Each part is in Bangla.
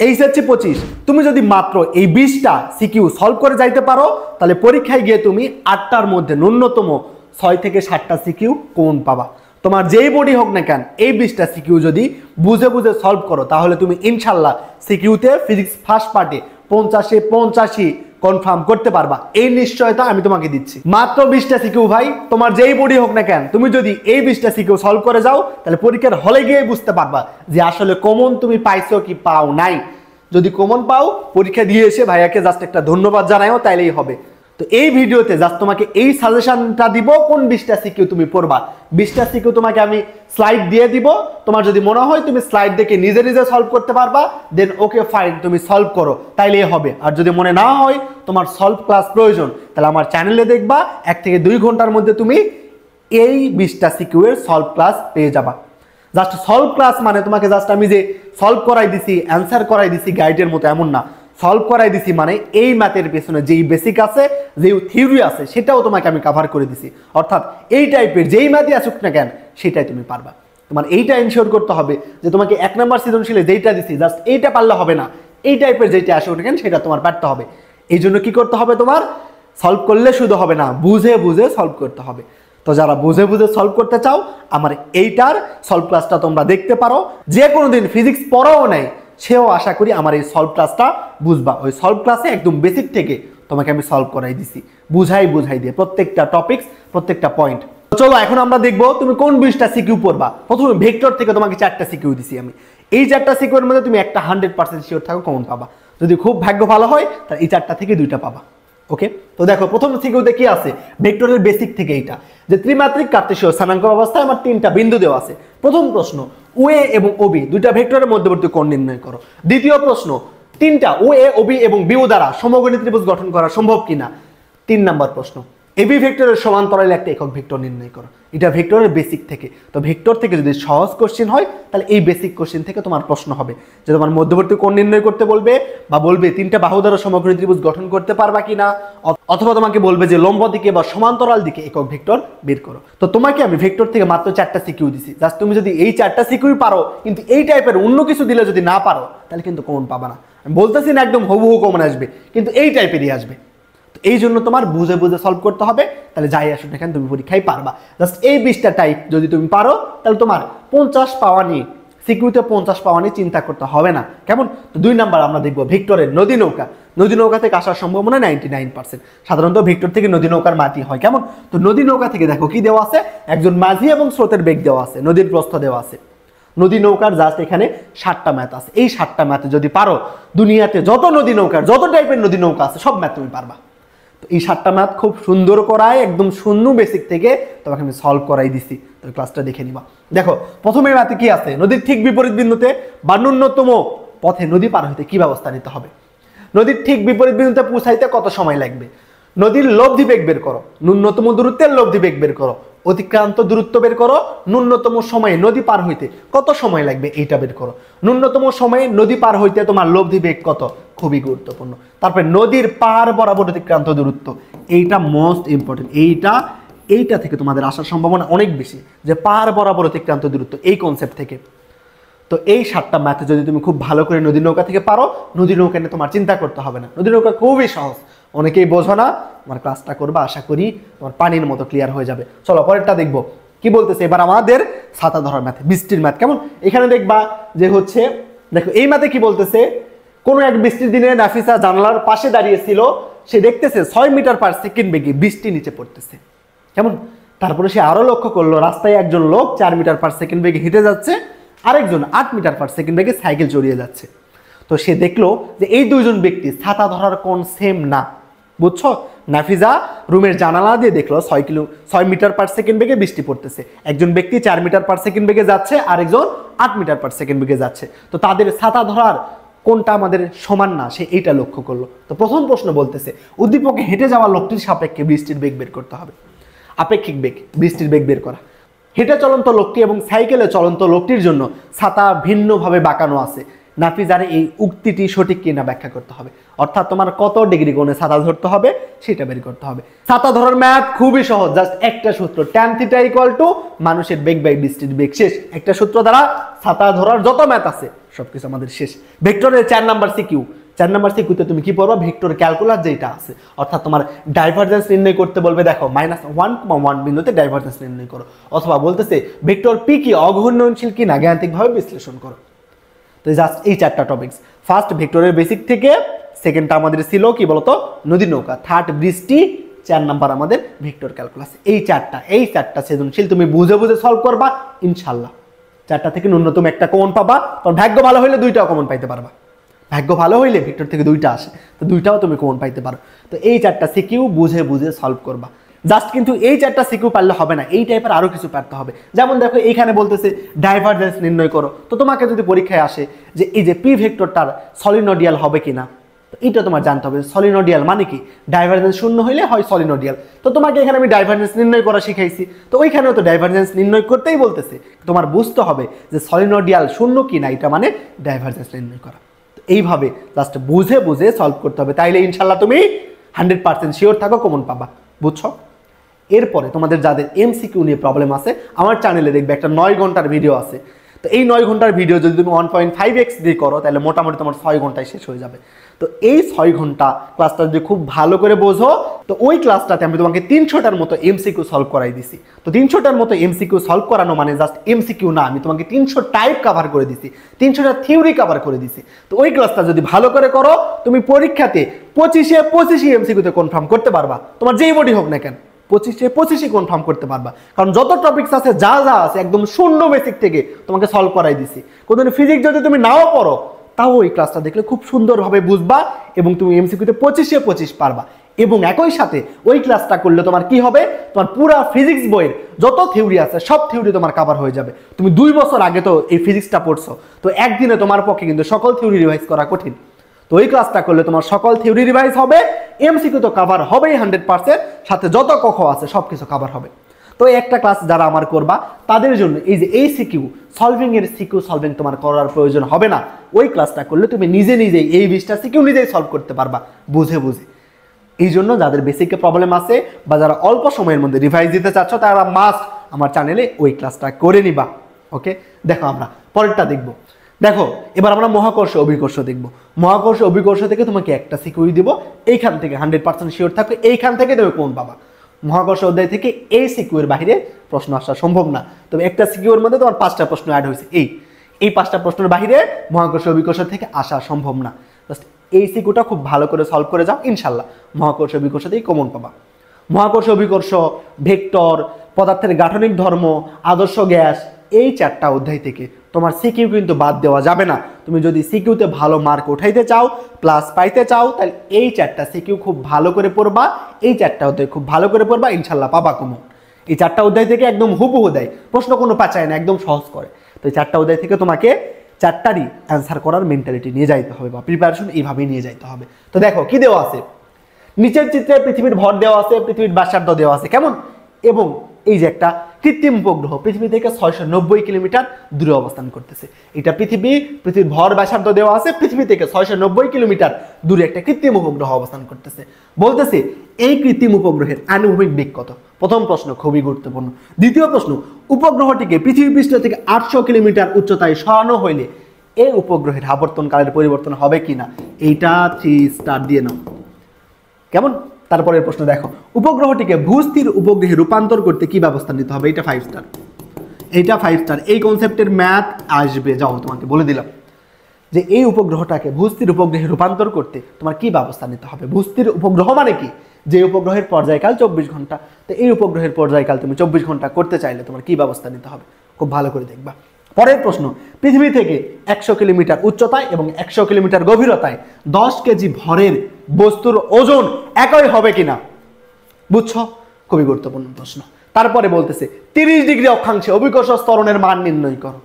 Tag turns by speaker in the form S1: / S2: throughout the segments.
S1: এইচএসসি 25 তুমি যদি মাত্র এই 20টা সিকিউ সলভ করে যাইতে পারো তাহলে পরীক্ষায় গিয়ে তুমি 8টার মধ্যে ন্যূনতম 6 থেকে 7টা সিকিউ কমন পাবা। তোমার যেই বডি হোক না কেন এই 20টা সিকিউ যদি বুঝে বুঝে সলভ করো তাহলে তুমি ইনশাল্লাহ সিকিউতে ফিজিক্স ফার্স্ট পার্টে 50-85 কনফার্ম করতে পারবা। এই নিশ্চয়তা আমি তোমাকে দিচ্ছি। মাত্র 20টা সিকিউ ভাই, তোমার যেই বডি হোক না কেন তুমি যদি এই 20টা সিকিউ সলভ করে যাও তাহলে পরীক্ষার হলে গিয়ে বুঝতে পারবা যে আসলে কমন তুমি পাইছো কি পাও নাই। যদি কমন পাও পরীক্ষা দিয়ে এসে ভাইয়াকে জাস্ট একটা ধন্যবাদ জানাও তাইলেই হবে। তো এই ভিডিওতে জাস্ট তোমাকে এই সাজেশনটা দিব কোন 20টা সিকিউ তুমি পড়বা। 20টা সিকিউ তোমাকে আমি স্লাইড দিয়ে দিব, তোমার যদি মনে হয় তুমি স্লাইড দেখে নিজে নিজে সলভ করতে পারবা দেন ওকে ফাইন তুমি সলভ করো তাইলেই হবে। আর যদি মনে না হয় তোমার সলভ ক্লাস প্রয়োজন তাহলে আমার চ্যানেলে দেখবা 1 থেকে 2 ঘন্টার মধ্যে তুমি এই 20টা সিকিউ এর সলভ ক্লাস পেয়ে যাবা। জাস্ট সলভ ক্লাস মানে তোমাকে জাস্ট আমি যে সলভ করাই দিছি অ্যান্সার করাই দিছি গাইডের মতো এমন না। সলভ করাই দিছি মানে এই ম্যাথের পেছনে যেই বেসিক আছে যেই থিওরি আছে সেটাও তোমাকে আমি কভার করে দিছি। অর্থাৎ এই টাইপের যেই ম্যাথই আসুক না কেন সেটাই তুমি পারবা। তোমার এইটা এনশিওর করতে হবে যে তোমাকে 1 নম্বর সৃজনশীলে যেইটা দিছি জাস্ট এইটা পারলে হবে না, এই টাইপের যেইটা আসুক না কেন সেটা তোমার পারতে হবে। এই জন্য কি করতে হবে, তোমার সলভ করলে শুধু হবে না, বুঝে বুঝে সলভ করতে হবে। তো যারা বুঝে বুঝে সলভ করতে চাও আমার এইটার সলভ ক্লাসটা তোমরা দেখতে পারো। যে কোনো দিন ফিজিক্স পড়াও নাই সেও আশা করি আমার এই সলভ ক্লাসটা বুঝবা। ওই সলভ ক্লাসে একদম বেসিক থেকে তোমাকে আমি সলভ করাই দিছি, বুঝাই দিয়ে প্রত্যেকটা টপিকস প্রত্যেকটা পয়েন্ট। চলো এখন আমরা দেখবো তুমি কোন 20টা সিকিউ পড়বা। প্রথমে ভেক্টর থেকে তোমাকে 4টা সিকিউ দিছি আমি। এই 4টা সিকিউর মধ্যে তুমি একটা 100% শিওর থাকো কমন পাবা। যদি খুব ভাগ্য ভালো হয় তাহলে এই 4টা থেকে 2টা পাবা। ওকে, তো দেখো প্রথম সিকিউতে কি আছে, ভেক্টরের বেসিক থেকে এইটা যে ত্রিমাত্রিক কার্টেসীয় স্থানাঙ্ক অবস্থায় আমার 3টা বিন্দু দেওয়া আছে। প্রথম প্রশ্ন ওএ এবং ওবি দুইটা ভেক্টরের মধ্যবর্তী কোণ নির্ণয় করো। দ্বিতীয় প্রশ্ন 3টা ওএ ওবি এবং বিও দ্বারা সমকোণী ত্রিভুজ গঠন করা সম্ভব কিনা। 3 নম্বর প্রশ্ন এবি ভেক্টরের সমান্তরালে একটা একক ভেক্টর নির্ণয় করো। এটা ভেক্টরের বেসিক থেকে। তো ভেক্টর থেকে যদি সহজ কোশ্চেন হয় তাহলে এই বেসিক কোশ্চেন থেকে তোমার প্রশ্ন হবে যে তোমার মধ্যবর্তী কোণ নির্ণয় করতে বলবে বা বলবে 3টা বাহু দ্বারা সমকোণী ত্রিভুজ গঠন করতে পারবা কিনা, অথবা তোমাকে বলবে যে লম্ব দিকে বা সমান্তরাল দিকে একক ভেক্টর বের করো। তো তোমাকে আমি ভেক্টর থেকে মাত্র 4টা সিকিউ দিছি। জাস্ট তুমি যদি এই 4টা সিকিউ পারো কিন্তু এই টাইপের অন্য কিছু দিলে যদি না পারো তাহলে কিন্তু কমন পাবা না। আমি বলতেছি না একদম হুবহু কমন আসবে, কিন্তু এই টাইপেরই আসবে। এই জন্য তোমার বুঝে বুঝে সলভ করতে হবে, তাহলে যাই আসুক না কেন তুমি পরীক্ষায় পারবা। জাস্ট এই 20টা টাইপ যদি তুমি পারো তাহলে তোমার 50 পাওয়া নিয়ে সিকিউতে 50 পাওয়া নিয়ে চিন্তা করতে হবে না। কেমন? তো 2 নাম্বার আমরা দেখবো ভেক্টরের নদী নৌকা। নদী নৌকা থেকে আসার সম্ভাবনা 99%। সাধারণত ভেক্টর থেকে নদী নৌকার মাটি হয়। কেমন? তো নদী নৌকা থেকে দেখো কি দেওয়া আছে, একজন মাঝি এবং স্রোতের বেগ দেওয়া আছে, নদীর প্রস্থ দেওয়া আছে। নদী নৌকার জাস্ট এখানে 7টা ম্যাথ আছে। এই 7টা ম্যাথ যদি পারো দুনিয়াতে যত নদী নৌকার যত টাইপের নদী নৌকা আছে সব ম্যাথ তুমি পারবা। এই 7টা ম্যাথ খুব সুন্দর করায় একদম শূন্য বেসিক থেকে তোমাকে আমি সলভ করাই দিছি। তো ক্লাসটা দেখে নিবা। দেখো প্রথমে ম্যাথে কি আছে, নদীর ঠিক বিপরীত বিন্দুতে বা ন্যূনতম পথে নদী পার হইতে কি ব্যবস্থা নিতে হবে। নদীর ঠিক বিপরীত বিন্দুতে পৌঁছাইতে কত সময় লাগবে, নদীর লব্ধি বেগ বের করো, ন্যূনতম দূরত্বের লব্ধি বেগ বের করো, অতিক্রান্ত দূরত্ব বের করো, ন্যূনতম সময়ে নদী পার হইতে কত সময় লাগবে এইটা বের করো। ন্যূনতম সময়ে নদী পার হইতে তোমার লব্ধি বেগ কত, খুবই গুরুত্বপূর্ণ। তারপরে নদীর পার বরাবর অতিক্রান্ত দূরত্ব, এইটা মোস্ট ইম্পর্টেন্ট। এইটা থেকে তোমাদের আসার সম্ভাবনা অনেক বেশি যে পার বরাবর অতিক্রান্ত দূরত্ব, এই কনসেপ্ট থেকে। তো এই 7টা ম্যাথে যদি তুমি খুব ভালো করে নদী নৌকা থেকে পারো, নদী নৌকা নিয়ে তোমার চিন্তা করতে হবে না। নদী নৌকা খুবই সহজ, অনেকেই বোঝো না, তোমার ক্লাসটা করবা, আশা করি তোমার পানির মতো ক্লিয়ার হয়ে যাবে। চলো পরেরটা দেখবো কি বলতেছে। এবার আমাদের ছাতা ধরার ম্যাথ, বৃষ্টির ম্যাথ। কেমন? এখানে দেখবা যে হচ্ছে দেখো এই ম্যাথে কি বলতেছে, কোনো এক বৃষ্টির দিনে নাফিসা জানালার পাশে দাঁড়িয়েছিল, সে দেখতেছে 6 মিটার পার সেকেন্ড বেগে বৃষ্টি নিচে পড়তেছে। কেমন? তারপরে সে আরো লক্ষ্য করলো রাস্তায় একজন লোক 4 মিটার পার সেকেন্ড বেগে হেঁটে যাচ্ছে, আরেকজন 8 মিটার পার সেকেন্ড বেগে সাইকেল চড়িয়ে যাচ্ছে। তো সে দেখলো যে এই দুইজন ব্যক্তি ছাতা ধরার কোণ সেম না। বুঝছো? নাফিজা রুমের জানালা দিয়ে দেখলো 6 মিটার পার সেকেন্ড বেগে বৃষ্টি পড়তেছে, একজন ব্যক্তি 4 মিটার পার সেকেন্ড বেগে যাচ্ছে, আরেকজন 8 মিটার পার সেকেন্ড বেগে যাচ্ছে। তো তাদের ছাতা ধরার কোনটা আমাদের সমান না, সে এইটা লক্ষ্য করলো। তো প্রথম প্রশ্ন বলতেছে উদ্দীপকে হেঁটে যাওয়া লোকটির সাপেক্ষে বৃষ্টির বেগ বের করতে হবে। আপেক্ষিক বেগ, বৃষ্টির বেগ বের করা। হেঁটে চলন্ত লোকটি এবং সাইকেলে চলন্ত লোকটির জন্য ছাতা ভিন্নভাবে বাঁকানো আছে। নাফিজারে এই উক্তিটি সঠিক কিনা ব্যাখ্যা করতে হবে। অর্থাৎ তোমার কত ডিগ্রি কোণে ছাতা ধরতে হবে সেটা বের করতে হবে। ছাতা ধরার ম্যাথ খুবই সহজ, জাস্ট একটা সূত্র, tan থিটা ইকুয়াল টু মানুষের বেগ বাই বৃষ্টির বেগ, শেষ। একটা সূত্র দ্বারা ছাতা ধরার যত ম্যাথ আছে সবকিছু আমাদের শেষ। ভেক্টরের 4 নাম্বার সিকিউ, 4 নাম্বার সিকিউতে তুমি কি পড়বা, ভেক্টর ক্যালকুলাস যেটা আছে, অর্থাৎ তোমার ডাইভারজেন্স নির্ণয় করতে বলবে, দেখো -1,1 বিন্দুতে ডাইভারজেন্স নির্ণয় করো, অথবা বলতেছে ভেক্টর পি কি অঘূর্ণনশীল কিনা গাণিতিকভাবে বিশ্লেষণ করো। তো জাস্ট এই 4টা টপিকস, ফার্স্ট ভেক্টরের বেসিক থেকে, সেকেন্ডটা আমাদের ছিল কি বলতো নদী নৌকা, থার্ড বৃষ্টি, 4 নাম্বার আমাদের ভেক্টর ক্যালকুলাস। এই চারটা সৃজনশীল তুমি বুঝে বুঝে সলভ করবা ইনশাল্লাহ, 4টা থেকে ন্যূনতম একটা কমন পাবা। তোমার ভাগ্য ভালো হইলে 2টাও কমন পাইতে পারবা, ভাগ্য ভালো হইলে ভেক্টর থেকে 2টা আসে, তো 2টাও তুমি কমন পাইতে পারো। তো এই 4টা সিকিউ বুঝে বুঝে সলভ করবা। জাস্ট কিন্তু এই 4টা সিকিউ পারলে হবে না, এই টাইপের আরো কিছু পারতে হবে। যেমন দেখো এইখানে বলতেছে ডাইভারজেন্স নির্ণয় করো, তো তোমাকে যদি পরীক্ষায় আসে যে এই যে পি ভেক্টরটার সলিনোডিয়াল হবে কিনা, তো এটা তোমার জানতে হবে সলিনোডিয়াল মানে কি, ডাইভারজেন্স শূন্য হইলে হয় সলিনোডিয়াল। তো তোমাকে এখানে আমি ডাইভারজেন্স নির্ণয় করা শিখাইছি, তো ওইখানেও তো ডাইভারজেন্স নির্ণয় করতেই বলতেছে, তোমার বুঝতে হবে যে সলিনোডিয়াল শূন্য কি না, এটা মানে ডাইভারজেন্স নির্ণয় করা। এইভাবে জাস্ট বুঝে বুঝে সলভ করতে হবে, তাইলে ইনশাল্লাহ তুমি 100% শিওর থাকো কমন পাবা, বুঝছো। এরপরে তোমাদের যাদের এমসিকিউ নিয়ে প্রবলেম আছে, আমার চ্যানেলে দেখবে একটা 9 ঘন্টার ভিডিও আছে। তো এই 9 ঘন্টার ভিডিও যদি তুমি 1.5x দিয়ে করো, তাহলে মোটামুটি তোমার 6 ঘন্টায় শেষ হয়ে যাবে। তো এই 6 ঘন্টা ক্লাসটা যদি খুব ভালো করে বোঝো, তো ওই ক্লাসটাতে আমি তোমাকে 300টার মতো এমসিকিউ সলভ করাই দিছি। তো 300টার মতো এমসিকিউ সলভ করানো মানে জাস্ট এমসিকিউ না, আমি তোমাকে 300 টাইপ কভার করে দিছি, 300টা থিওরি কভার করে দিছি। তো ওই ক্লাসটা যদি ভালো করে করো, তুমি পরীক্ষাতে 25-25 এমসিকিউতে কনফার্ম করতে পারবা, তোমার যেই বডি হোক না কেন 25-25 কনফার্ম করতে পারবা। কারণ যত টপিকস আছে যা যা আছে একদম শূন্য বেসিক থেকে তোমাকে সলভ করাই দিছি। কোনদিন ফিজিক্স যদি তুমি নাও পড়ো, তাও ওই ক্লাসটা দেখলে খুব সুন্দরভাবে বুঝবা এবং তুমি এমসিকিউতে 25-25 পারবা। এবং একই সাথে ওই ক্লাসটা করলে তোমার কি হবে, তোমার পুরো ফিজিক্স বইয়ের যত থিওরি আছে সব থিওরি তোমার কভার হয়ে যাবে। তুমি 2 বছর আগে তো এই ফিজিক্সটা পড়ছো, তো একদিনে তোমার পক্ষে কিন্তু সকল থিওরি রিভাইজ করা কঠিন। তো এই ক্লাসটা করলে তোমার সকল থিওরি রিভাইজ হবে, এমসিকিউ তো কভার হবেই 100%, সাথে যত কখ আছে সব কিছু কভার হবে। তো একটা ক্লাস যারা আমার করবা তাদের জন্য এই যে এই সিকিউ সলভিং এর সিকিউ সলভিং তোমার করার প্রয়োজন হবে না। ওই ক্লাসটা করলে তুমি নিজে নিজেই এই 20টা সিকিউ নিজেই সলভ করতে পারবা বুঝে বুঝে। এই জন্য যাদের বেসিকে প্রবলেম আছে বা যারা অল্প সময়ের মধ্যে রিভাইজ দিতে চাচ্ছ, তারা মাস্ট আমার চ্যানেলে ওই ক্লাসটা করে নিবা। ওকে, দেখো আমরা পরেরটা দেখবো। দেখো এবার আমরা মহাকর্ষ অভিকর্ষ দেখব। মহাকর্ষ অভিকর্ষ থেকে তোমাকে একটা সিকিউ দিব, এইখান থেকে 100% শিওর থাকবে এইখান থেকে তুমি কোন পাবা। মহাকর্ষ অধ্যায় থেকে এই সিকিউর বাইরে প্রশ্ন আসা সম্ভব না, তবে একটা সিকিউর মধ্যে তোমার 5টা প্রশ্ন অ্যাড হয়েছে, এই 5টা প্রশ্নের বাইরে মহাকর্ষ অভিকর্ষ থেকে আসা সম্ভব না। জাস্ট এই সিকিউটা খুব ভালো করে সলভ করে যাও, ইনশাল্লাহ মহাকর্ষ অভিকর্ষ থেকে কমন পাবা। মহাকর্ষ অভিকর্ষ, ভেক্টর, পদার্থের গাঠনিক ধর্ম, আদর্শ গ্যাস, এই 4টা অধ্যায় থেকে তোমার সিকিউ কিন্তু বাদ দেওয়া যাবে না। তুমি যদি সিকিউতে ভালো মার্ক উঠাইতে চাও, প্লাস পাইতে চাও, তাহলে এই 4টা সিকিউ খুব ভালো করে পড়বা, এই 4টা অধ্যায় খুব ভালো করে পড়বা, ইনশাল্লাহ পাবা কমন। এই 4টা অধ্যায় থেকে একদম হুবহু দেয়, প্রশ্ন কোনো পাচায় না, একদম সহজ করে। তো এই 4টা অধ্যায় থেকে তোমাকে 4টারই অ্যান্সার করার মেন্টালিটি নিয়ে যাইতে হবে বা প্রিপারেশন এইভাবেই নিয়ে যাইতে হবে। তো দেখো কি দেওয়া আছে, নিচের চিত্রে পৃথিবীর ভর দেওয়া আছে, পৃথিবীর ব্যাসার্ধ দেওয়া আছে কেমন, এবং এই যে একটা কৃত্রিম উপগ্রহ পৃথিবী থেকে 690 কিলোমিটার দূরে অবস্থান করতেছে। এটা পৃথিবীর ভর ব্যাসার্ধ দেওয়া আছে, পৃথিবী থেকে 690 কিলোমিটার দূরে একটা কৃত্রিম উপগ্রহ অবস্থান করতেছে। বলতেছে এই কৃত্রিম উপগ্রহের আনুভূমিক বেগ কত। প্রথম প্রশ্ন খুবই গুরুত্বপূর্ণ। দ্বিতীয় প্রশ্ন, উপগ্রহটিকে পৃথিবী পৃষ্ঠ থেকে 800 কিলোমিটার উচ্চতায় সরানো হইলে এই উপগ্রহের আবর্তনকালের পরিবর্তন হবে কিনা। এইটা 3 স্টার দিয়ে নাও কেমন। তারপরের প্রশ্ন দেখো, উপগ্রহটিকে ভূস্থির উপগ্রহে রূপান্তর করতে কি ব্যবস্থা নিতে হবে। এটা 5 স্টার, এইটা 5 স্টার। এই কনসেপ্টের ম্যাথ আসবে, যাও তোমাকে বলে দিলাম যে এই উপগ্রহটাকে ভূস্থির উপগ্রহে রূপান্তর করতে তোমার কি ব্যবস্থা নিতে হবে। ভূস্থির উপগ্রহ মানে কি, যে উপগ্রহের পর্যায়কাল 24 ঘন্টা। তো এই উপগ্রহের পর্যায়কাল তুমি 24 ঘন্টা করতে চাইলে তোমার কি ব্যবস্থা নিতে হবে, খুব ভালো করে দেখবা। পরের প্রশ্ন, পৃথিবী থেকে 100 কিলোমিটার উচ্চতায় এবং 100 কিলোমিটার গভীরতায় 10 কেজি ভরের বস্তুর ওজন একই হবে কিনা। বুঝছো, খুবই গুরুত্বপূর্ণ প্রশ্ন। তারপরে বলতেছে 30 ডিগ্রি অক্ষাংশে অভিকর্ষ ত্বরণের মান নির্ণয় করো।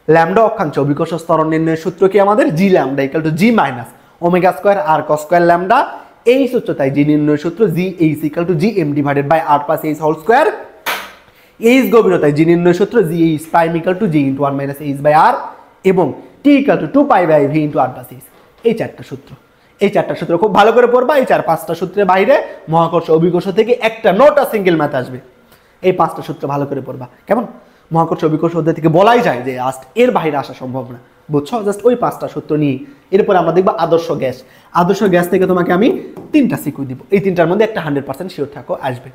S1: ল্যামডা অক্ষাংশে অভিকর্ষ ত্বরণ নির্ণয়ের সূত্র কি আমাদের, G lambda equal to G minus omega square R cos square lambda. এই সূত্রটাই জি নির্ণয়ের সূত্র, G H equal to G M divided by R plus H whole square. H গভীরতায় জি নির্ণয় সূত্র, G H prime equal to G into 1 minus H by R, এবং T equal to 2 pi by V into R plus H. এই 4টা সূত্র, এই 4টা সূত্র খুব ভালো করে পড়বা। এই 4-5টা সূত্রের বাইরে মহাকর্ষ অভিকর্ষ থেকে একটা নোটা সিঙ্গেল ম্যাথ আসবে। এই 5টা সূত্র ভালো করে পড়বা। কেমন? মহাকর্ষ অভিকর্ষ অধ্যায় থেকে বলাই যায় যে এর বাইরে আসা সম্ভব না, বুঝছো? জাস্ট ওই 5টা সূত্র নিয়ে এরপর আমরা দেখবো আদর্শ গ্যাস। আদর্শ গ্যাস থেকে তোমাকে আমি 3টা সিকিউ দিব, এই 3টার মধ্যে একটা 100% শিওর থাকো আসবে।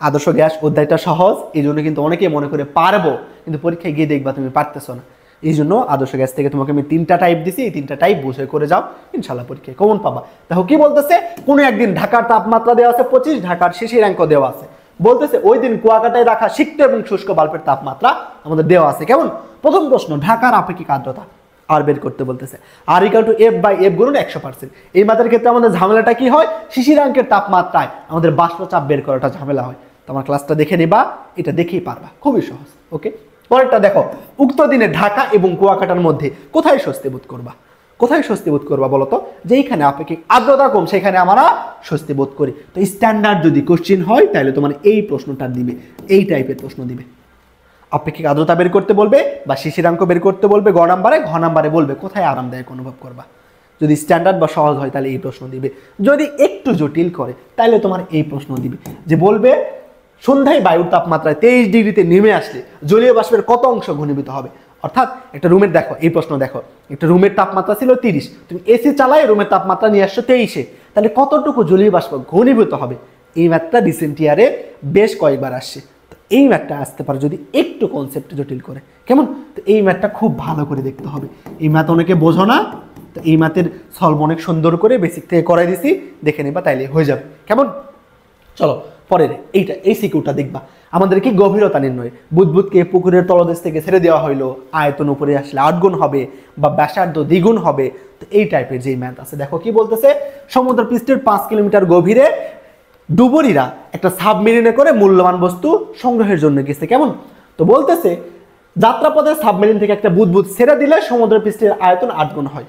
S1: আদর্শ গ্যাস অধ্যায়টা সহজ, এই জন্য কিন্তু অনেকেই মনে করে পারবো, কিন্তু পরীক্ষায় গিয়ে দেখবা তুমি পারতেছো না। এই জন্য আদর্শ গ্যাস থেকে তোমাকে আমি 3টা টাইপ দিছি, এই 3টা টাইপ বুঝে করে যাও, ইনশাল্লাহ পরীক্ষায় কমন পাবা। দেখো কি বলতেছে, কোনো একদিন ঢাকার তাপমাত্রা দেওয়া আছে 25, ঢাকার শিশিরাঙ্ক দেওয়া আছে। বলতেছে ওই দিন কুয়াকাটায় রাখা সিক্ত এবং শুষ্ক বাল্বের তাপমাত্রা আমাদের দেওয়া আছে। কেমন? প্রথম প্রশ্ন, ঢাকার আপেক্ষিক আর্দ্রতা আর বের করতে বলতেছে। আর ইকুয়াল টু F/F গুণন 100%। এই মাত্রার ক্ষেত্রে আমাদের ঝামেলাটা কি হয়, শিশিরাঙ্কের তাপমাত্রায় আমাদের বাষ্পচাপ বের করাটা ঝামেলা হয়। তোমার ক্লাসটা দেখে নিবা, এটা দেখেই পারবা, খুবই সহজ। ওকে, পরেরটা দেখো, উক্ত দিনে ঢাকা এবং কুয়াকাটার মধ্যে কোথায় স্বস্তি বোধ করবা? কোথায় স্বস্তি বোধ করবা বলতো? যেইখানে আপেক্ষিক আর্দ্রতা কম সেখানে আমরা স্বস্তি বোধ করি। তো স্ট্যান্ডার্ড যদি কোশ্চিন হয় তাহলে তোমার এই প্রশ্নটা দিবে, এই টাইপের প্রশ্ন দিবে। আপেক্ষিক আর্দ্রতা বের করতে বলবে বা শিশিরাঙ্ক বের করতে বলবে ঘ নাম্বারে বলবে কোথায় আরামদায়ক অনুভব করবা। যদি স্ট্যান্ডার্ড বা সহজ হয় তাহলে এই প্রশ্ন দিবে। যদি একটু জটিল করে তাহলে তোমার এই প্রশ্ন দিবে, যে বলবে সন্ধ্যায় বায়ুর তাপমাত্রায় 23 ডিগ্রিতে নেমে আসলে জলীয় বাষ্পের কত অংশ ঘনীভূত হবে? অর্থাৎ একটা রুমের, দেখো এই প্রশ্ন দেখো, একটা রুমের তাপমাত্রা ছিল 30, তুমি এসি চালায় রুমের তাপমাত্রা নিয়ে আসছো 23-এ, তাহলে কতটুকু জলীয় বাষ্প ঘনীভূত হবে? এই ম্যাথটা রিসেন্ট ইয়ারে বেশ কয়েকবার আসছে। তো এই ম্যাথটা আসতে পারে যদি একটু কনসেপ্ট জটিল করে। কেমন? তো এই ম্যাথটা খুব ভালো করে দেখতে হবে। এই ম্যাথ অনেকে বোঝো না, তো এই ম্যাথের সলভ অনেক সুন্দর করে বেসিক থেকে করাই দিছি, দেখে নেবা, তাইলে হয়ে যাবে। কেমন? চলো পরের এইটা, এই সিকিউরটা দেখবা। আমাদের কি গভীরতা নির্ণয়, বুদবুদকে পুকুরের তলদেশ থেকে ছেড়ে দেওয়া হইলো, আয়তন উপরে আসলে 8 গুণ হবে বা ব্যাসার্ধ দ্বিগুণ হবে। তো এই টাইপের যেই ম্যাথ আছে, দেখো কি বলতেছে, সমুদ্র পৃষ্ঠের 5 কিলোমিটার গভীরে ডুবুরিরা একটা সাবমেরিনে করে মূল্যবান বস্তু সংগ্রহের জন্য গেছে। কেমন? তো বলতেছে যাত্রাপথে সাবমেরিন থেকে একটা বুদবুদ ছেড়ে দিলে সমুদ্র পৃষ্ঠের আয়তন 8 গুণ হয়।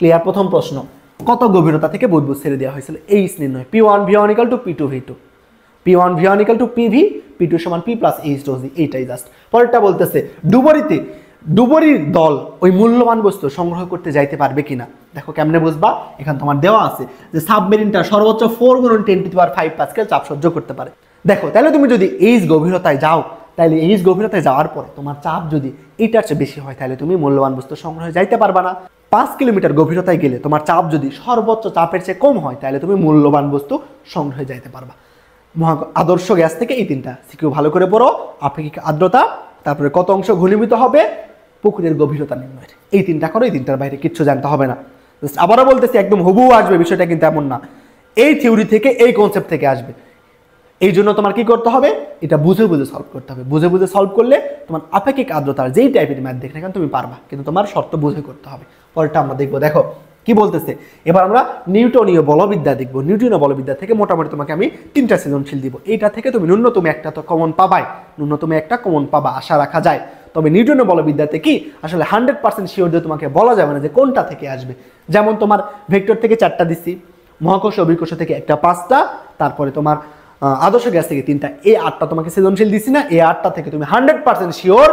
S1: ক্লিয়ার? প্রথম প্রশ্ন, কত গভীরতা থেকে বুদবুদ ছেড়ে দেওয়া হয়েছিল? এইচ নির্ণয়, P1V1 = P2V2, P1V1 = PV, P2 = P + H⁻G, এইটাই জাস্ট। পরেরটা বলতেছে ডুবুরির দল ওই মূল্যবান বস্তু সংগ্রহ করতে যাইতে পারবে কিনা। দেখো কেমনে বুঝবা, এখানে তোমার দেওয়া আছে যে সাবমেরিনটা সর্বোচ্চ 4 × 10⁵ পাস্কেল চাপ সহ্য করতে পারে। দেখো তাহলে তুমি যদি এইচ গভীরতায় যাও, তাহলে এইচ গভীরতায় যাওয়ার পরে তোমার চাপ যদি এইটার চেয়ে বেশি হয় তাহলে তুমি মূল্যবান বস্তু সংগ্রহে যাইতে পারবা না। 5 কিলোমিটার গভীরতায় গেলে তোমার চাপ যদি সর্বোচ্চ চাপের চেয়ে কম হয় তাহলে তুমি মূল্যবান বস্তু সংগ্রহে যাইতে পারবা। আদর্শ গ্যাস থেকে এই 3টা সিকিউ ভালো করে পড়ো। আপেক্ষিক আর্দ্রতা, তারপরে কত অংশ ঘনীভূত হবে, পুকুরের গভীরতা নির্ণয়, এই 3টা করো। এই 3টার বাইরে কিচ্ছু জানতে হবে না। আবারও বলতেছি একদম হুবহু আসবে, বিষয়টা কিন্তু এমন না, এই থিওরি থেকে এই কনসেপ্ট থেকে আসবে। এই জন্য তোমার কি করতে হবে, এটা বুঝে বুঝে সলভ করতে হবে। বুঝে বুঝে সলভ করলে তোমার আপেক্ষিক আর্দ্রতার যেই টাইপের ম্যাথ দেখে না তুমি পারবা, কিন্তু তোমার শর্ত বুঝে করতে হবে। পরেরটা আমরা দেখবো। দেখো কি বলতেছে, এবার আমরা নিউটনীয় বলবিদ্যা দেখবো। নিউটনীয় বলবিদ্যা থেকে মোটামুটি তোমাকে আমি 3টা সৃজনশীল দিব। এইটা থেকে তুমি ন্যূনতম একটা তো কমন পাবাই, ন্যূনতম একটা কমন পাবা আশা রাখা যায়। তবে নিউটনীয় বলবিদ্যাতে কি আসলে 100% শিওর দিয়ে তোমাকে বলা যাবে না যে কোনটা থেকে আসবে। যেমন তোমার ভেক্টর থেকে 4টা দিচ্ছি, মহাকর্ষ অভিকর্ষ থেকে একটা 5টা, তারপরে তোমার আদর্শ গ্যাস থেকে 3টা, এই 8টা তোমাকে সৃজনশীল দিছি না, এই 8টা থেকে তুমি 100% শিওর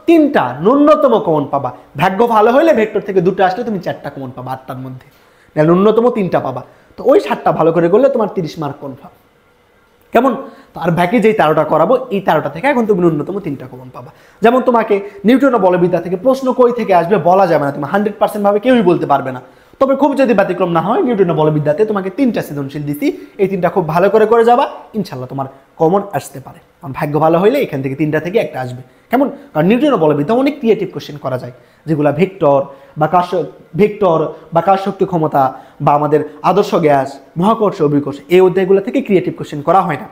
S1: 3টা ন্যূনতম কমন পাবা। ভাগ্য ভালো হলে ভেক্টর থেকে 2টা আসলে তুমি 4টা কমন পাবা 8টার মধ্যে, ন্যূনতম 3টা পাবা। তো ওই 7টা ভালো করে করলে তোমার 30 মার্ক কনফার্ম। কেমন? তো আর বাকি যেই 13টা করাবো, এই 13টা থেকে এখন তুমি ন্যূনতম 3টা কমন পাবা। যেমন তোমাকে নিউটনীয় বলবিদ্যা থেকে প্রশ্ন কই থেকে আসবে বলা যাবে না, তুমি 100% ভাবে কেউই বলতে পারবে না। তবে খুব যদি ব্যতিক্রম না হয়, নিউটনীয় বলবিদ্যাতে তোমাকে 3টা সৃজনশীল দিছি, এই 3টা খুব ভালো করে যাবা, ইনশাল্লাহ তোমার কমন আসতে পারে। কারণ ভাগ্য ভালো হইলে এখান থেকে 3টা থেকে একটা আসবে। কেমন? কারণ নিউটনীয় বলবিদ্যা অনেক ক্রিয়েটিভ কোশ্চেন করা যায়, যেগুলো ভেক্টর বা কাজ শক্তি ক্ষমতা বা আমাদের আদর্শ গ্যাস, মহাকর্ষ অভিকর্ষ, এই অধ্যায়গুলো থেকে ক্রিয়েটিভ কোশ্চেন করা হয় না।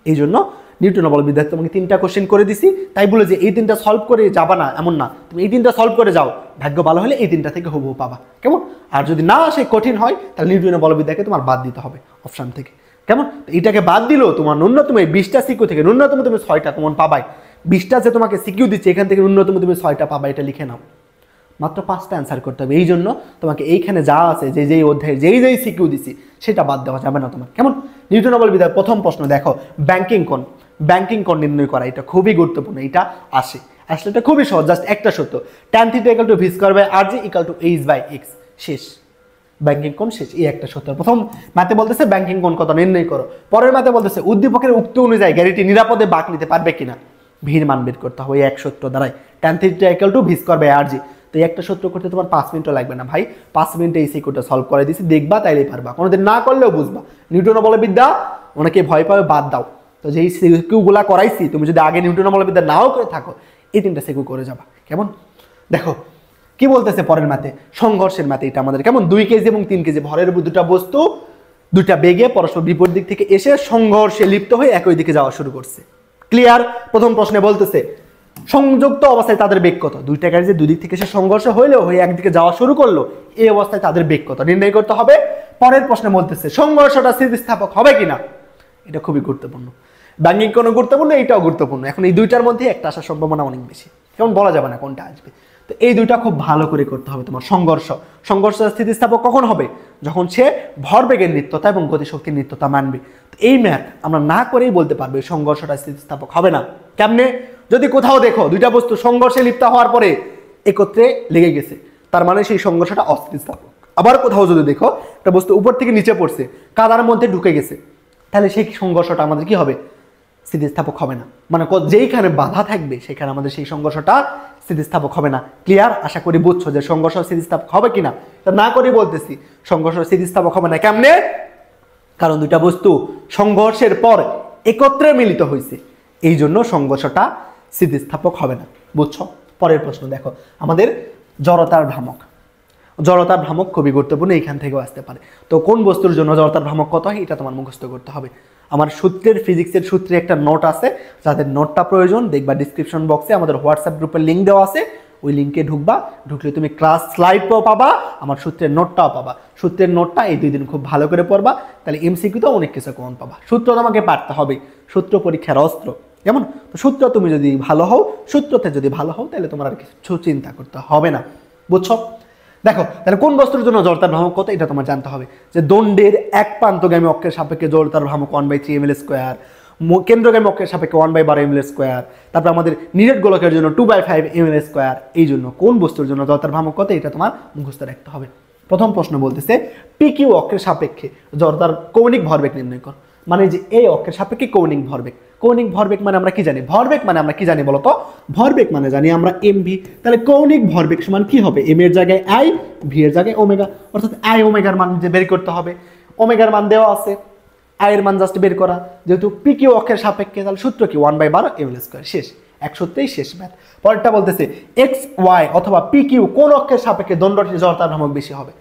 S1: এই জন্য নিউটনীয় বলবিদ্যাতে তোমাকে 3টা কোশ্চেন করে দিছি, তাই বলে যে এই 3টা সলভ করে যাবা না এমন না, তুমি এই 3টা সলভ করে যাও, ভাগ্য ভালো হলে এই 3টা থেকে হুবহু পাবা। কেমন? আর যদি না আসে কঠিন হয় তাহলে নিউটনীয় বলবিদ্যাকে তোমার বাদ দিতে হবে অপশন থেকে। কেমন? এটাকে বাদ দিলেও তোমার ন্যূনতম এই 20টা সিকিউ থেকে ন্যূনতম তুমি 6টা কমন পাবাই। 20টা যে তোমাকে সিকিউ দিচ্ছে এখান থেকে ন্যূনতম তুমি 6টা পাবা, এটা লিখে নাও। মাত্র 5টা অ্যান্সার করতে হবে। এই জন্য তোমাকে এইখানে যা আছে, যেই অধ্যায়ে যেই সিকিউ দিছি সেটা বাদ দেওয়া যাবে না তোমার। কেমন? নিউটনীয় বলবিদ্যার প্রথম প্রশ্ন দেখো, ব্যাংকিং কোণ নির্ণয় করা, এটা খুবই গুরুত্বপূর্ণ। এটা আসলে এটা খুবই সহজ, জাস্ট একটা সূত্র, tan θ = v² / rg = h/x, শেষ। ব্যাংকিং কোণ শেষ, এই একটা সূত্র। প্রথম ম্যাথে বলতেছে ব্যাংকিং কোণ কত নির্ণয় করো, পরের ম্যাথে বলতেছে উদ্দীপকের উক্তি অনুযায়ী গাড়িটি নিরাপদে বাঁক নিতে পারবে কিনা, ভির মান বের করতে হবে। এক সূত্র দ্বারাই tan θ = v square by rg। তো এই একটা সূত্র করতে তোমার 5 মিনিটও লাগবে না ভাই, 5 মিনিটে এই সিকিউটা সলভ করে দিছি, দেখবা তাইলেই পারবা, কোনোদিন না করলেও বুঝবা। নিউটনের বলবিদ্যা অনেকে ভয় পাবে, বাদ দাও। তো যেই সিকিউগুলা করাইছি তুমি যদি আগে নিউটনের বলবিদ্যা নাও করে থাকো, এই 3টা সিকিউ করে যাবা। কেমন দেখো কি বলতেছে পরের ম্যাথে, সংঘর্ষের ম্যাথে। এটা আমাদের কেমন 2 কেজি এবং 3 কেজি ভরের দুটা বস্তু দুটা বেগে পরস্পর বিপরীত দিক থেকে এসে সংঘর্ষে লিপ্ত হয়ে একই দিকে যাওয়া শুরু করছে। ক্লিয়ার? প্রথম প্রশ্নে বলতেছে সংযুক্ত অবস্থায় তাদের বেগ কত, দুইটা গাড়ি যে দুই দিক থেকে এসে সংঘর্ষ হইলেও হয়ে একদিকে যাওয়া শুরু করলো, এই অবস্থায় তাদের বেগ কত নির্ণয় করতে হবে। পরের প্রশ্নে বলতেছে সংঘর্ষটা স্থিতিস্থাপক হবে কিনা, এটা খুবই গুরুত্বপূর্ণ। ব্যাংকিং কোণ গুরুত্বপূর্ণ, এইটাও গুরুত্বপূর্ণ। এখন এই দুইটার মধ্যে একটা আসার সম্ভাবনা অনেক বেশি, কারণ বলা যাবে না কোনটা আসবে। তো এই দুইটা খুব ভালো করে করতে হবে তোমার। সংঘর্ষ স্থিতিস্থাপক কখন হবে, যখন সে ভরবেগের নিত্যতা এবং গতিশক্তির নিত্যতা মানবে। তো এই ম্যাথ আমরা না করেই বলতে পারবে সংঘর্ষটা স্থিতিস্থাপক হবে না। কেমনে, যদি কোথাও দেখো দুইটা বস্তু সংঘর্ষে লিপ্ত হওয়ার পরে একত্রে লেগে গেছে, তার মানে সেই সংঘর্ষটা অস্থিতিস্থাপক। আবার কোথাও যদি দেখো একটা বস্তু উপর থেকে নিচে পড়ছে, কাদার মধ্যে ঢুকে গেছে, তাহলে সেই সংঘর্ষটা আমাদের কি হবে, স্থিতিস্থাপক হবে না। মানে যেইখানে বাধা থাকবে সেখানে আমাদের সেই সংঘর্ষটা স্থিতিস্থাপক হবে না। ক্লিয়ার? আশা করি বুঝছো যে সংঘর্ষ স্থিতিস্থাপক হবে কিনা। তা না করে বলতেছি সংঘর্ষ স্থিতিস্থাপক হবে না। কেমনে? কারণ দুইটা বস্তু সংঘর্ষের পর একত্রে মিলিত হয়েছে, এই জন্য সংঘর্ষটা স্থিতিস্থাপক হবে না। বুঝছো? পরের প্রশ্ন দেখো আমাদের জড়তার ভ্রামক। জড়তার ভ্রামক খুবই গুরুত্বপূর্ণ, এইখান থেকেও আসতে পারে। তো কোন বস্তুর জন্য জড়তার ভ্রামক কত হয় এটা তোমার মুখস্থ করতে হবে। আমার সূত্রের ফিজিক্সের সূত্রে একটা নোট আছে, যাদের নোটটা প্রয়োজন দেখবা ডিসক্রিপশন বক্সে আমাদের হোয়াটসঅ্যাপ গ্রুপের লিঙ্ক দেওয়া আছে, ওই লিঙ্কে ঢুকবা, ঢুকলে তুমি ক্লাস স্লাইডটাও পাবা, আমার সূত্রের নোটটাও পাবা। সূত্রের নোটটা এই 2 দিন খুব ভালো করে পড়বা, তাহলে এমসিকিউতেও অনেক কিছু কমন পাবা। সূত্র তোমাকে পারতে হবে, সূত্র পরীক্ষার অস্ত্র। কেমন? তো সূত্র তুমি যদি ভালো হও, সূত্রতে যদি ভালো হও, তাহলে তোমার আর কিছু চিন্তা করতে হবে না। বুঝছো? দেখো তাহলে কোন বস্তুর জন্য জড়তার ভ্রামক কত এটা তোমার জানতে হবে। যে দণ্ডের এক প্রান্তগামী অক্ষের সাপেক্ষে জড়তার ভ্রামক 1/3 ml², কেন্দ্রগামী অক্ষের সাপেক্ষে 1/12 ml², তারপর আমাদের নিরেট গোলকের জন্য 2/5 ml²। এই জন্য কোন বস্তুর জন্য জড়তার ভ্রামক কত এটা তোমার মুখস্থ রাখতে হবে। প্রথম প্রশ্ন বলতেছে PQ অক্ষের সাপেক্ষে জড়তার কৌণিক ভরবেগ নির্ণয় কর। মানে যে এই অক্ষের সাপেক্ষে কৌণিক ভরবেগ। কৌণিক ভরবেগ মানে আমরা কি জানি, ভরবেগ মানে আমরা কি জানি বলতো, ভরবেগ মানে জানি আমরা mv। তাহলে কৌণিক ভরবেগ সমান কি হবে, m এর জায়গায় i, v এর জায়গায় ওমেগা, অর্থাৎ i ওমেগার মান যে বের করতে হবে। ওমেগার মান দেওয়া আছে, i এর মান জাস্ট বের করা। যেহেতু PQ অক্ষের সাপেক্ষে তাহলে সূত্র কি 1/12 ml²। শেষ, 100তেই শেষ ম্যাথ। পরেরটা বলতেছে xy অথবা PQ কোন অক্ষের সাপেক্ষে দণ্ডটির জড়তার ভ্রামক বেশি হবে,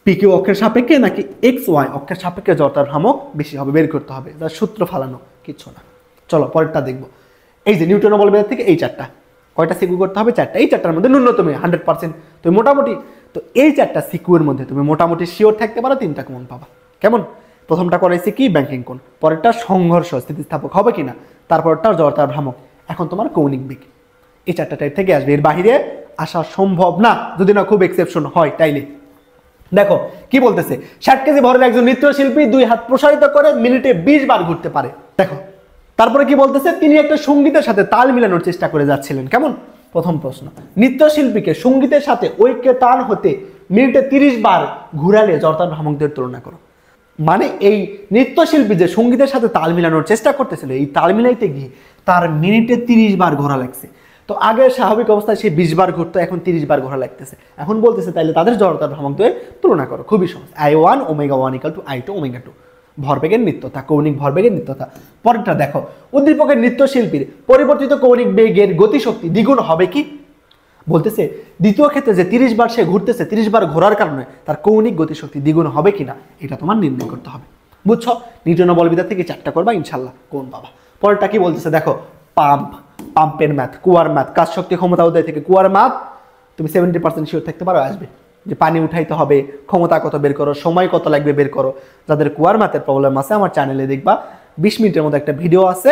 S1: PQ অক্ষের সাপেক্ষে নাকি XY অক্ষের সাপেক্ষে জড়তার ভ্রামক বেশি হবে বের করতে হবে। যার সূত্র ফালানো কিছু না। চলো পরেরটা দেখবো। এই যে নিউটনের বলবিদ্যা থেকে এই 4টা, কয়টা সিকিউ করতে হবে, 4টা। এই 4টার মধ্যে ন্যূনতম 100% তুমি মোটামুটি, তো এই 4টা সিকিউর মধ্যে তুমি মোটামুটি শিওর থাকতে পারো 3টা কমন পাবা। কেমন? প্রথমটা করাইছে কি, ব্যাংকিং কোণ, পরেরটা সংঘর্ষ স্থিতিস্থাপক হবে কিনা, তারপরটা জড়তার ভ্রামক, এখন তোমার কৌণিক বেগ। এই 4টা টাইপ থেকে আসবে, এর বাহিরে আসা সম্ভব না, যদি না খুব এক্সেপশন হয় তাইলে। দেখো কি বলতেছে, 60 কেজি ভরের একজন নৃত্যশিল্পী 2 হাত প্রসারিত করে মিনিটে 20 বার ঘুরতে পারে। দেখো তারপরে কি বলতেছে, তিনি একটা সঙ্গীতের সাথে তাল মিলানোর চেষ্টা করে যাচ্ছিলেন। কেমন? প্রথম প্রশ্ন, নৃত্যশিল্পীকে সঙ্গীতের সাথে ঐক্যে টান হতে মিনিটে 30 বার ঘুরালে জড়তার ভ্রামকদের তুলনা করো। মানে এই নৃত্যশিল্পী যে সঙ্গীতের সাথে তাল মিলানোর চেষ্টা করতেছিল, এই তাল মিলাইতে গিয়ে তার মিনিটে 30 বার ঘোরা লাগছে। তো আগে স্বাভাবিক অবস্থায় সে 20 বার ঘুরতো, এখন 30 বার ঘোরা লাগতেছে। এখন বলতেছে তাইলে তাদের জড়তার ভ্রামকদের তুলনা করো। খুবই সহজ, I1 ω1 = I2 ω2, ভরবেগের নিত্যতা, কৌণিক ভরবেগের নিত্যতা। পরেরটা দেখো, উদ্দীপকের নৃত্যশিল্পীর পরিবর্তিত কৌণিক বেগের গতিশক্তি দ্বিগুণ হবে কি। বলতেছে দ্বিতীয় ক্ষেত্রে যে 30 বার সে ঘুরতেছে, 30 বার ঘোরার কারণে তার কৌণিক গতিশক্তি দ্বিগুণ হবে কিনা এটা তোমার নির্ণয় করতে হবে। বুঝছো? নিউটনের বলবিদ্যা থেকে 4টা করবা, ইনশাল্লাহ কোন পাবা। পরেরটা কি বলতেছে দেখো, পাম্পের ম্যাথ, কুয়ার ম্যাথ, কাজ শক্তি ক্ষমতা উদয় থেকে কুয়ার ম্যাথ তুমি 70% শিওর থাকতে পারো আসবে। যে পানি উঠাইতে হবে, ক্ষমতা কত বের করো, সময় কত লাগবে বের করো। যাদের কুয়ার ম্যাথের প্রবলেম আছে আমার চ্যানেলে দেখবা 20 মিনিটের মধ্যে একটা ভিডিও আছে,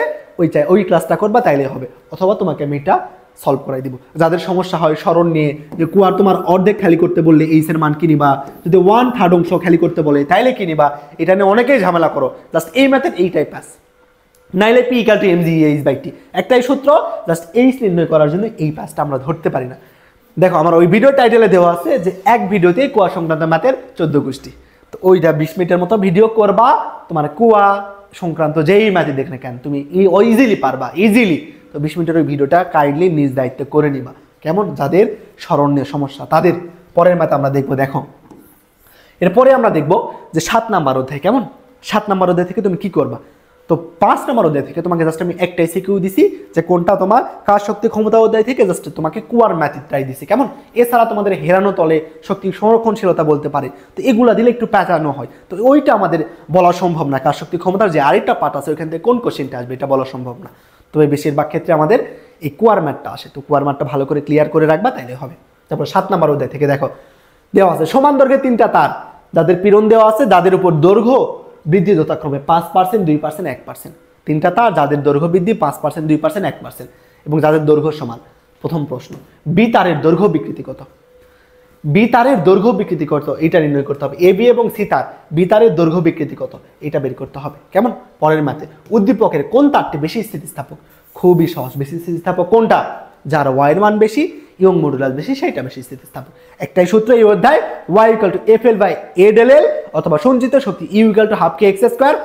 S1: ওই ক্লাসটা করবা তাইলে হবে, অথবা তোমাকে আমি এটা সলভ করাই দিব। যাদের সমস্যা হয় স্মরণ নিয়ে, যে কুয়ার তোমার অর্ধেক খালি করতে বললে এইসের মান কি নিবা, যদি 1/3 অংশ খালি করতে বলে তাইলে কি নিবা, এটা নিয়ে অনেকেই ঝামেলা করো। জাস্ট এই ম্যাথের এইটাই পাস, নাইলে P = mg/t একটাই সূত্র, জাস্ট এইচ নির্ণয় করার জন্য এই পাসটা আমরা ধরতে পারি না। দেখো আমার ওই ভিডিও টাইটেলে দেওয়া আছে যে এক ভিডিওতে কুয়া সংক্রান্ত ম্যাথের 14 গোষ্ঠী। তো ওইটা 20 মিনিটের মতো ভিডিও করবা, তোমার কুয়া সংক্রান্ত যেই ম্যাথই দেখ না কেন তুমি ইজিলি পারবা, ইজিলি। তো 20 মিনিটের ওই ভিডিওটা কাইন্ডলি নিজ দায়িত্বে করে নিবা, কেমন? যাদের স্মরণীয় সমস্যা তাদের। পরের ম্যাথ আমরা দেখবো। দেখো এরপরে আমরা দেখবো যে 7 নাম্বার অধ্যায়, কেমন? 7 নাম্বার অধ্যায় থেকে তুমি কি করবা? তো 5 নম্বর অধ্যায় থেকে তোমাকে জাস্ট আমি একটাই সিকিউ দিছি, যে কোনটা তোমার কাজ শক্তি ক্ষমতা অধ্যায় থেকে জাস্ট তোমাকে কুয়ার ম্যাথটাই দিছি, কেমন? এছাড়া তোমাদের হেরানো তলে শক্তি সংরক্ষণশীলতা বলতে পারে, তো এগুলা দিলে একটু প্যাঁচানো হয়, তো ওইটা আমাদের বলা সম্ভব না। কাজ শক্তি ক্ষমতার যে আরেকটা পার্ট আছে ওইখান থেকে কোন কোশ্চেনটা আসবে এটা বলা সম্ভব না। তবে বেশিরভাগ ক্ষেত্রে আমাদের এই কুয়ার ম্যাথটা আসে, তো কুয়ার ম্যাথটা ভালো করে ক্লিয়ার করে রাখবা, তাইলে হবে। তারপর 7 নম্বর অধ্যায় থেকে দেখো দেওয়া আছে সমান দৈর্ঘ্যের 3টা তার, যাদের পীড়ন দেওয়া আছে, যাদের উপর দৈর্ঘ্য বৃদ্ধি যথাক্রমে 5%, 2%, 1%। 3টা তার যাদের দৈর্ঘ্য বৃদ্ধি 5%, 2%, 1% এবং যাদের দৈর্ঘ্য সমান। প্রথম প্রশ্ন, বি তারের দৈর্ঘ্য বিকৃতি কত? বি তারের দৈর্ঘ্য বিকৃতি কত এটা নির্ণয় করতে হবে। এ বি এবং সি তার বি তারের দৈর্ঘ্য বিকৃতি কত এটা বের করতে হবে, কেমন? পরের ম্যাথে উদ্দীপকের কোন তারটি বেশি স্থিতিস্থাপক? খুবই সহজ। বেশি স্থিতিস্থাপক কোনটা? যার ওয়াইয়ের মান বেশি এবং মডুলাস বেশি, সেইটা বেশি স্থিতিস্থাপক। একটাই সূত্র এই অধ্যায়, y = FL/A∆L, অথবা সঞ্চিত শক্তি U = ½ kx²,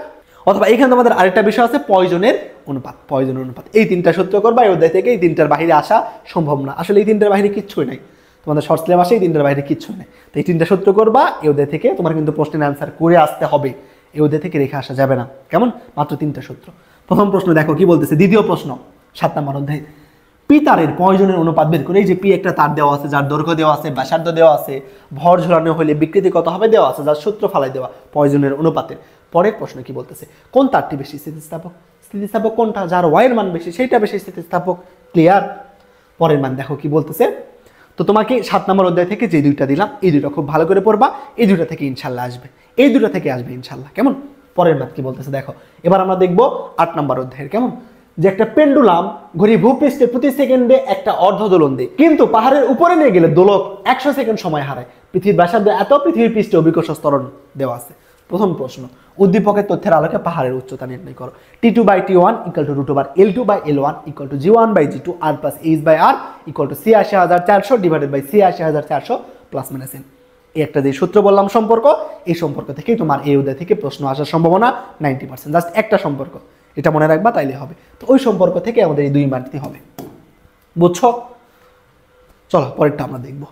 S1: অথবা এখানে আমাদের আরেকটা বিষয় আছে পয়জনের অনুপাত। পয়জনের অনুপাত, এই 3টা সূত্র করবা এই অধ্যায় থেকে। এই 3টার বাইরে আসা সম্ভব না, আসলে এই 3টার বাইরে কিচ্ছুই নাই, তোমাদের শর্ট সিলেবাসে এই 3টার বাইরে কিচ্ছুই নাই। তো এই 3টা সূত্র করবা এই অধ্যায় থেকে, তোমার কিন্তু প্রশ্নের অ্যান্সার করে আসতে হবে, এই অধ্যায় থেকে রেখে আসা যাবে না, কেমন? মাত্র 3টা সূত্র। প্রথম প্রশ্ন দেখো কি বলতেছে, দ্বিতীয় প্রশ্ন 7 নম্বর অধ্যায়, পি তারের পয়জনের অনুপাত বের করে। এই যে পি একটা তার দেওয়া আছে, যার দৈর্ঘ্য দেওয়া আছে, ব্যাসার্ধ দেওয়া আছে, ভর ঝোলানো হলে বিকৃতি কত হবে দেওয়া আছে, যার সূত্র ফালাই দেওয়া পয়জনের অনুপাতের। পরের প্রশ্ন কি বলতেছে, কোন তারটি বেশি স্থিতিস্থাপক? স্থিতিস্থাপক কোনটা? যার ওয়াইয়ের মান বেশি সেইটা বেশি স্থিতিস্থাপক, ক্লিয়ার? পরের মান দেখো কি বলতেছে। তো তোমাকে 7 নম্বর অধ্যায় থেকে যে 2টা দিলাম এই 2টা খুব ভালো করে পড়বা, এই 2টা থেকে ইনশাল্লাহ আসবে, এই 2টা থেকে আসবে ইনশাল্লাহ, কেমন? পরের ম্যাথ কি বলতেছে দেখো। এবার আমরা দেখবো 8 নম্বর অধ্যায়ের, কেমন? যে একটা পেন্ডুলাম ঘড়ি ভূপৃষ্ঠে প্রতি সেকেন্ডে একটা অর্ধ দোলন দেয়, কিন্তু পাহাড়ের উপরে নিয়ে গেলে দোলক 100 সেকেন্ড সময় হারায়। পৃথিবীর ব্যাসার্ধ এত, পৃথিবীর পৃষ্ঠে অভিকর্ষ ত্বরণ দেওয়া আছে। প্রথম প্রশ্ন, উদ্দীপকের তথ্যের আলোকে পাহাড়ের উচ্চতা নির্ণয় করো। T2/T1 = √L2/L1 = G1/G2 R + H/R = ৮৬,৪০০ / ৮৬,৪০০ ± n। এই একটা যে সূত্র বললাম সম্পর্ক, এই সম্পর্ক থেকেই তোমার এই অধ্যায় থেকে প্রশ্ন আসার সম্ভাবনা 90%। জাস্ট একটা সম্পর্ক, এটা মনে রাখবা, তাইলে হবে। তো ওই সম্পর্ক থেকে আমাদের এই 2 মার্কটি হবে, বুঝছো? চলো পরেরটা আমরা দেখব।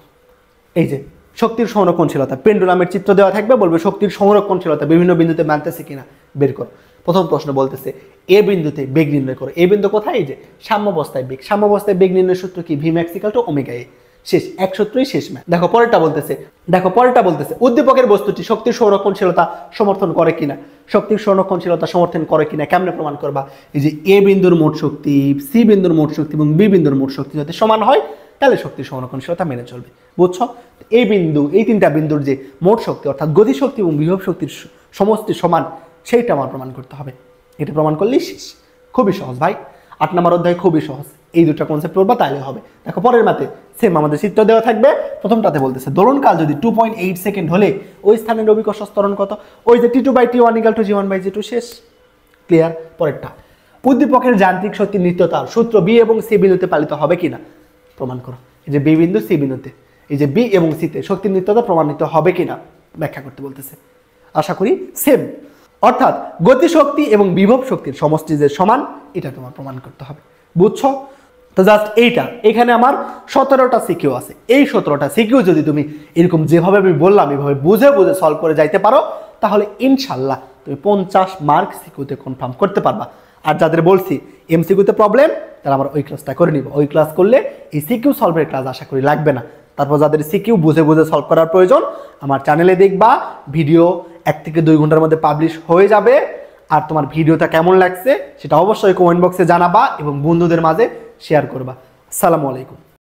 S1: এই যে শক্তির সংরক্ষণশীলতা, পেন্ডুলামের চিত্র দেওয়া থাকবে, বলবে শক্তির সংরক্ষণশীলতা বিভিন্ন বিন্দুতে মানতেছে কিনা বের করো। প্রথম প্রশ্ন বলতেছে এ বিন্দুতে বেগ নির্ণয় করো। এই বিন্দু কোথায়? এই যে সাম্যাবস্থায় বেগ। সাম্যাবস্থায় বেগ নির্ণয়ের সূত্র কি? Vmax = ω/a। শেষ, এক সূত্রই শেষ ম্যাথ। দেখো পরেরটা বলতেছে উদ্দীপকের বস্তুটি শক্তির সংরক্ষণশীলতা সমর্থন করে কিনা। শক্তির সংরক্ষণশীলতা সমর্থন করে কিনা কেমনে প্রমাণ করবা? এই যে এ বিন্দুর মোট শক্তি, সি বিন্দুর মোট শক্তি এবং বি বিন্দুর মোট শক্তি যদি সমান হয় তাহলে শক্তির সংরক্ষণশীলতা মেনে চলবে, বুঝছো? এই বিন্দু, এই 3টা বিন্দুর যে মোট শক্তি অর্থাৎ গতিশক্তি এবং বিভব শক্তির সমষ্টি সমান, সেইটা আমার প্রমাণ করতে হবে। এটা প্রমাণ করলেই শেষ, খুবই সহজ ভাই। 8 নম্বর অধ্যায় খুবই সহজ, এই 2টা কনসেপ্ট পড়বা তাহলে হবে। দেখো পরের ম্যাথে সেম আমাদের চিত্র দেওয়া থাকবে। প্রথমটাতে বলতেছে দোলনকাল যদি 2.8 সেকেন্ড হলে ওই স্থানের অভিকর্ষ ত্বরণ কত? ওই যে T2/T1 = G1/G2, শেষ, ক্লিয়ার? পরেরটা, উদ্দীপকের যান্ত্রিক শক্তি নিত্যতার সূত্র বি এবং সি বিন্দুতে পালিত হবে কিনা প্রমাণ করো। এই যে বি বিন্দু, সি বিন্দুতে, এই যে বি এবং সিতে শক্তির নিত্যতা প্রমাণিত হবে কিনা ব্যাখ্যা করতে বলতেছে। আশা করি সেম, অর্থাৎ গতিশক্তি এবং বিভব শক্তির সমষ্টি যে সমান, এটা তোমার প্রমাণ করতে হবে, বুঝছো? তো জাস্ট এইটা, এখানে আমার 17টা সিকিউ আছে। এই 17টা সিকিউ যদি তুমি এরকম যেভাবে আমি বললাম এভাবে বুঝে বুঝে সলভ করে যাইতে পারো, তাহলে ইনশাল্লাহ তুমি 50 মার্ক সিকিউতে কনফার্ম করতে পারবা। আর যাদের বলছি এমসিকিউতে প্রবলেম, তারা আমার ওই ক্লাসটা করে নিব। ওই ক্লাস করলে এই সিকিউ সলভের ক্লাস আশা করি লাগবে না। তারপর যাদের সিকিউ বুঝে বুঝে সলভ করার প্রয়োজন, আমার চ্যানেলে দেখবা, ভিডিও 1 থেকে 2 ঘন্টার মধ্যে পাবলিশ হয়ে যাবে। আর তোমার ভিডিওটা কেমন লাগছে সেটা অবশ্যই কমেন্ট বক্সে জানাবা এবং বন্ধুদের মাঝে শেয়ার করবা। আসসালামু আলাইকুম।